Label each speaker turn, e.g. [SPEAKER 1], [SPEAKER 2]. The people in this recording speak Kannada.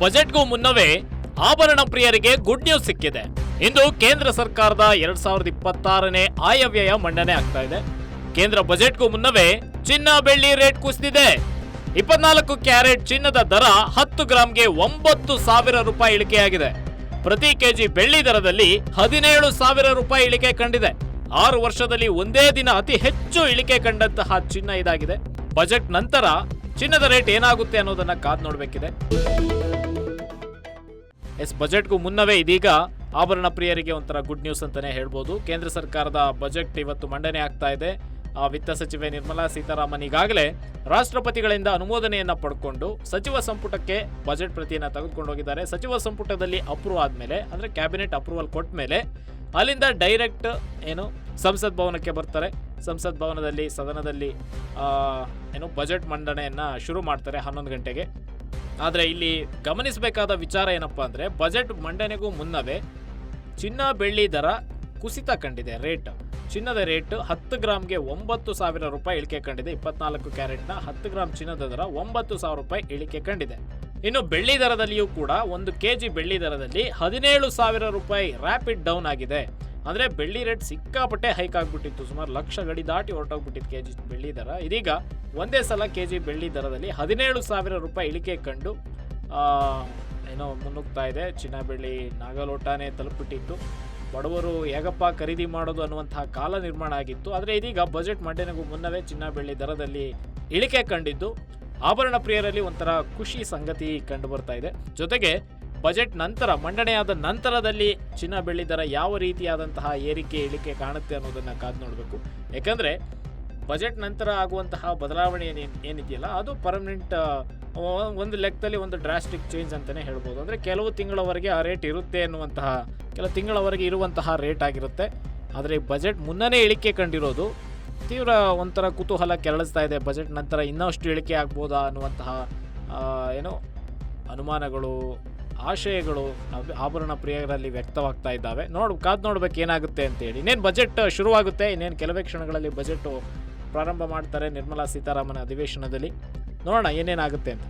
[SPEAKER 1] ಬಜೆಟ್ಗೂ ಮುನ್ನವೇ ಆಭರಣ ಪ್ರಿಯರಿಗೆ ಗುಡ್ ನ್ಯೂಸ್ ಸಿಕ್ಕಿದೆ. ಇಂದು ಕೇಂದ್ರ ಸರ್ಕಾರದ 2026ನೇ ಆಯವ್ಯಯ ಮಂಡನೆ ಆಗ್ತಾ ಇದೆ. ಕೇಂದ್ರ ಬಜೆಟ್ಗೂ ಮುನ್ನವೇ ಚಿನ್ನ ಬೆಳ್ಳಿ ರೇಟ್ ಕುಸಿದಿದೆ. 24 ಕ್ಯಾರೆಟ್ ಚಿನ್ನದ ದರ 10 ಗ್ರಾಂಗೆ 9,000 ರೂಪಾಯಿ ಇಳಿಕೆಯಾಗಿದೆ. ಪ್ರತಿ ಕೆಜಿ ಬೆಳ್ಳಿ ದರದಲ್ಲಿ 17,000 ರೂಪಾಯಿ ಇಳಿಕೆ ಕಂಡಿದೆ. 6 ವರ್ಷದಲ್ಲಿ ಒಂದೇ ದಿನ ಅತಿ ಹೆಚ್ಚು ಇಳಿಕೆ ಕಂಡಂತಹ ಚಿನ್ನ ಇದಾಗಿದೆ. ಬಜೆಟ್ ನಂತರ ಚಿನ್ನದ ರೇಟ್ ಏನಾಗುತ್ತೆ ಅನ್ನೋದನ್ನ ಕಾದ್ ನೋಡಬೇಕಿದೆ. ಬಜೆಟ್ಗೂ ಮುನ್ನವೇ ಇದೀಗ ಆಭರಣ ಪ್ರಿಯರಿಗೆ ಒಂಥರ ಗುಡ್ ನ್ಯೂಸ್ ಅಂತಾನೆ ಹೇಳ್ಬೋದು. ಕೇಂದ್ರ ಸರ್ಕಾರದ ಬಜೆಟ್ ಇವತ್ತು ಮಂಡನೆ ಆಗ್ತಾ ಇದೆ. ವಿತ್ತ ಸಚಿವೆ ನಿರ್ಮಲಾ ಸೀತಾರಾಮನ್ ಈಗಾಗಲೇ ರಾಷ್ಟ್ರಪತಿಗಳಿಂದ ಅನುಮೋದನೆಯನ್ನ ಪಡ್ಕೊಂಡು ಸಚಿವ ಸಂಪುಟಕ್ಕೆ ಬಜೆಟ್ ಪ್ರತಿಯನ್ನ ತೆಗೆದುಕೊಂಡು ಹೋಗಿದ್ದಾರೆ. ಸಚಿವ ಸಂಪುಟದಲ್ಲಿ ಅಪ್ರೂವ್ ಆದ್ಮೇಲೆ ಅಂದ್ರೆ ಕ್ಯಾಬಿನೆಟ್ ಅಪ್ರೂವಲ್ ಕೊಟ್ಟ ಮೇಲೆ ಅಲ್ಲಿಂದ ಡೈರೆಕ್ಟ್ ಸಂಸತ್ ಭವನಕ್ಕೆ ಬರ್ತಾರೆ. ಸಂಸತ್ ಭವನದಲ್ಲಿ ಸದನದಲ್ಲಿ ಬಜೆಟ್ ಮಂಡನೆಯನ್ನ ಶುರು ಮಾಡ್ತಾರೆ 11 ಗಂಟೆಗೆ. ಆದರೆ ಇಲ್ಲಿ ಗಮನಿಸಬೇಕಾದ ವಿಚಾರ ಏನಪ್ಪಾ ಅಂದ್ರೆ ಬಜೆಟ್ ಮಂಡನೆಗೂ ಮುನ್ನವೇ ಚಿನ್ನ ಬೆಳ್ಳಿ ದರ ಕುಸಿತ ಕಂಡಿದೆ. ಚಿನ್ನದ ರೇಟ್ 10 ಗ್ರಾಂಗೆ 9,000 ರೂಪಾಯಿ ಇಳಿಕೆ ಕಂಡಿದೆ. 24 ಕ್ಯಾರೆಟ್ನ 10 ಗ್ರಾಂ ಚಿನ್ನದ ದರ 9,000 ರೂಪಾಯಿ ಇಳಿಕೆ ಕಂಡಿದೆ. ಇನ್ನು ಬೆಳ್ಳಿ ದರದಲ್ಲಿಯೂ ಕೂಡ 1 ಕೆಜಿ ಬೆಳ್ಳಿ ದರದಲ್ಲಿ 17,000 ರೂಪಾಯಿ ರ್ಯಾಪಿಡ್ ಡೌನ್ ಆಗಿದೆ. ಅಂದ್ರೆ ಬೆಳ್ಳಿ ರೇಟ್ ಸಿಕ್ಕಾಪಟ್ಟೆ ಹೈಕ್ ಆಗ್ಬಿಟ್ಟಿತ್ತು. ಸುಮಾರು ಲಕ್ಷ ಗಡಿ ದಾಟಿ ಹೊರಟೋಗ್ಬಿಟ್ಟಿತ್ತು ಕೆಜಿ ಬೆಳ್ಳಿ ದರ. ಇದೀಗ ಒಂದೇ ಸಲ ಕೆಜಿ ಬೆಳ್ಳಿ ದರದಲ್ಲಿ 17,000 ರೂಪಾಯಿ ಇಳಿಕೆ ಕಂಡು ಮುನ್ನುಗ್ತಾ ಇದೆ. ಚಿನ್ನ ಬೆಳ್ಳಿ ನಾಗಲೋಟನೇ ತಲುಪಿಬಿಟ್ಟಿತ್ತು. ಬಡವರು ಹೇಗಪ್ಪ ಖರೀದಿ ಮಾಡೋದು ಅನ್ನುವಂತಹ ಕಾಲ ನಿರ್ಮಾಣ ಆಗಿತ್ತು. ಆದರೆ ಇದೀಗ ಬಜೆಟ್ ಮಂಡನೆಗೂ ಮುನ್ನವೇ ಚಿನ್ನ ಬೆಳ್ಳಿ ದರದಲ್ಲಿ ಇಳಿಕೆ ಕಂಡಿದ್ದು ಆಭರಣ ಪ್ರಿಯರಲ್ಲಿ ಒಂಥರ ಖುಷಿ ಸಂಗತಿ ಕಂಡು ಬರ್ತಾ ಇದೆ. ಜೊತೆಗೆ ಬಜೆಟ್ ನಂತರ ಮಂಡನೆಯಾದ ನಂತರದಲ್ಲಿ ಚಿನ್ನ ಬೆಳ್ಳಿ ದರ ಯಾವ ರೀತಿಯಾದಂತಹ ಏರಿಕೆ ಇಳಿಕೆ ಕಾಣುತ್ತೆ ಅನ್ನೋದನ್ನ ಕಾದು ನೋಡಬೇಕು. ಯಾಕಂದ್ರೆ ಬಜೆಟ್ ನಂತರ ಆಗುವಂತಹ ಬದಲಾವಣೆ ಏನಿದೆಯಲ್ಲ ಅದು ಪರ್ಮನೆಂಟ್, ಒಂದು ಲೆಕ್ಕದಲ್ಲಿ ಒಂದು ಡ್ರಾಸ್ಟಿಕ್ ಚೇಂಜ್ ಅಂತಾನೆ ಹೇಳ್ಬೋದು. ಅಂದ್ರೆ ಕೆಲವು ತಿಂಗಳವರೆಗೆ ಆ ರೇಟ್ ಇರುತ್ತೆ ಅನ್ನುವಂತಹ, ಕೆಲವು ತಿಂಗಳವರೆಗೆ ಇರುವಂತಹ ರೇಟ್ ಆಗಿರುತ್ತೆ. ಆದರೆ ಬಜೆಟ್ ಮುನ್ನನೇ ಇಳಿಕೆ ಕಂಡಿರೋದು ತೀವ್ರ ಒಂಥರ ಕುತೂಹಲ ಕೆರಳಿಸ್ತಾ ಇದೆ. ಬಜೆಟ್ ನಂತರ ಇನ್ನಷ್ಟು ಇಳಿಕೆ ಆಗ್ಬೋದಾ ಅನ್ನುವಂತಹ ಅನುಮಾನಗಳು, ಆಶಯಗಳು ಆಭರಣ ಪ್ರಿಯರಲ್ಲಿ ವ್ಯಕ್ತವಾಗ್ತಾ ಇದ್ದಾವೆ. ಕಾದು ನೋಡ್ಬೇಕು ಏನಾಗುತ್ತೆ ಅಂತೇಳಿ. ಇನ್ನೇನು ಬಜೆಟ್ ಶುರುವಾಗುತ್ತೆ, ಇನ್ನೇನು ಕೆಲವೇ ಕ್ಷಣಗಳಲ್ಲಿ ಬಜೆಟ್ ಪ್ರಾರಂಭ ಮಾಡ್ತಾರೆ ನಿರ್ಮಲಾ ಸೀತಾರಾಮನ್ ಅಧಿವೇಶನದಲ್ಲಿ. ನೋಡೋಣ ಏನೇನಾಗುತ್ತೆ ಅಂತ.